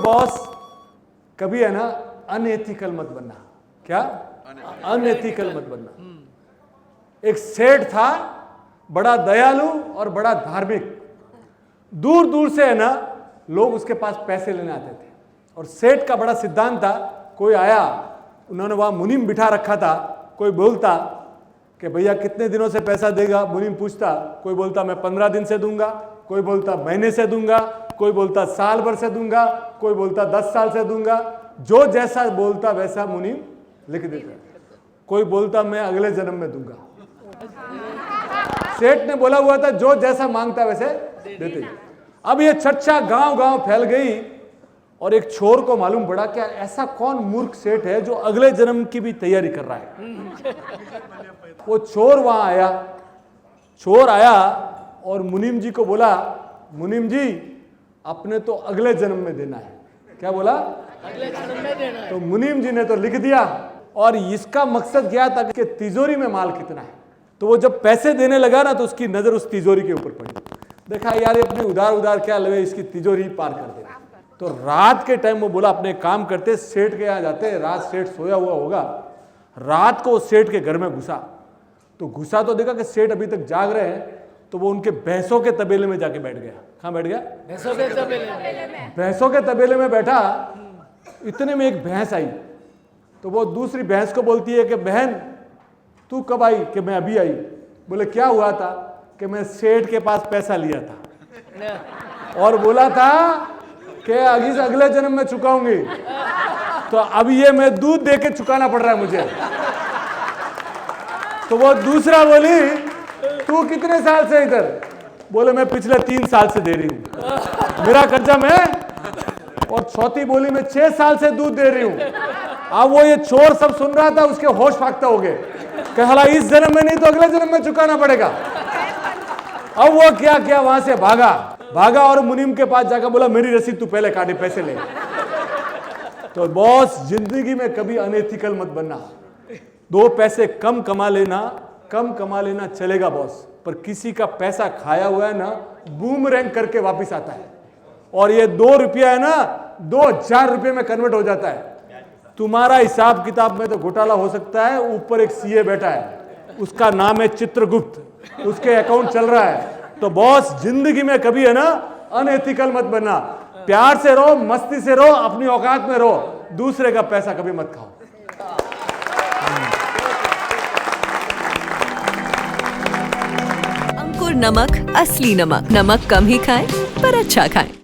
Boss कभी है ना अनएथिकल मत बनना। क्या? अनएथिकल मत बनना। एक सेठ था, बड़ा दयालु और बड़ा धार्मिक। दूर दूर से है ना लोग उसके पास पैसे लेने आते थे। और सेठ का बड़ा सिद्धांत था, कोई आया, उन्होंने वहां मुनीम बिठा रखा था, कोई बोलता कि भैया कितने दिनों से पैसा देगा, मुनीम पूछता, कोई बोलता मैं 15 दिन से दूंगा, कोई बोलता महीने से दूंगा, कोई बोलता साल भर से दूंगा, कोई बोलता 10 साल से दूंगा। जो जैसा बोलता वैसा मुनीम लिख देता। कोई बोलता मैं अगले जन्म में दूंगा। सेठ ने बोला हुआ था जो जैसा मांगता वैसे देते। अब ये चर्चा गांव गांव फैल गई और एक चोर को मालूम पड़ा क्या ऐसा कौन मूर्ख सेठ है जो अगले जन्म की भी तैयारी कर रहा है। वो चोर वहां आया, चोर आया और मुनीम जी को बोला, मुनीम जी अपने तो अगले जन्म में देना है। क्या बोला? अगले जन्म में देना है। तो मुनीम जी ने तो लिख दिया और इसका मकसद क्या था कि तिजोरी में माल कितना है। तो वो जब पैसे देने लगा ना तो उसकी नजर उस तिजोरी के ऊपर पड़ी। देखा यार ये अपने उधार उधार क्या लगे, इसकी तिजोरी पार कर दे। तो रात के टाइम वो बोला अपने काम करते, सेठ के यहाँ जाते, रात सेठ सोया हुआ होगा, रात को सेठ के घर में घुसा। तो घुसा तो देखा कि सेठ अभी तक जाग रहे हैं, तो वो उनके भैंसों के तबेले में जाके बैठ गया। कहाँ बैठ गया? भैंसों के तबेले में। भैंसों के तबेले में बैठा, इतने में एक भैंस आई। तो वो दूसरी भैंस को बोलती है कि बहन तू कब आई? कि मैं अभी आई। बोले क्या हुआ था? कि मैं सेठ के पास पैसा लिया था और बोला था कि अगले जन्म में चुकाऊंगी, तो अब ये मैं दूध दे के चुकाना पड़ रहा है मुझे। तो वो दूसरा बोली तू कितने साल से इधर? बोले मैं पिछले 3 साल से दे रही हूं, मेरा कर्जा मैं। और चौथी बोली मैं 6 साल से दूध दे रही हूं। अब वो ये चोर सब सुन रहा था, उसके होश फाख्ता हो गए, कहला इस जन्म में नहीं तो अगले जन्म में चुकाना पड़ेगा। अब वो क्या क्या वहां से भागा और मुनीम के पास जाकर बोला मेरी रसीद तू पहले काटे, पैसे ले। तो बॉस जिंदगी में कभी अनएथिकल मत बनना। 2 पैसे कम कमा लेना चलेगा बॉस, पर किसी का पैसा खाया हुआ है ना बूमरैंग करके वापस आता है। और ये 2 रुपया है ना 2000 रुपये में कन्वर्ट हो जाता है। तुम्हारा हिसाब किताब में तो घोटाला हो सकता है, ऊपर एक सीए बैठा है, उसका नाम है चित्रगुप्त, उसके अकाउंट चल रहा है। तो बॉस जिंदगी में कभी है ना अनएथिकल मत बनना। प्यार से रहो, मस्ती से रहो, अपनी औकात में रहो, दूसरे का पैसा कभी मत खाओ। अंकुर नमक, असली नमक। नमक कम ही खाएं पर अच्छा खाएं।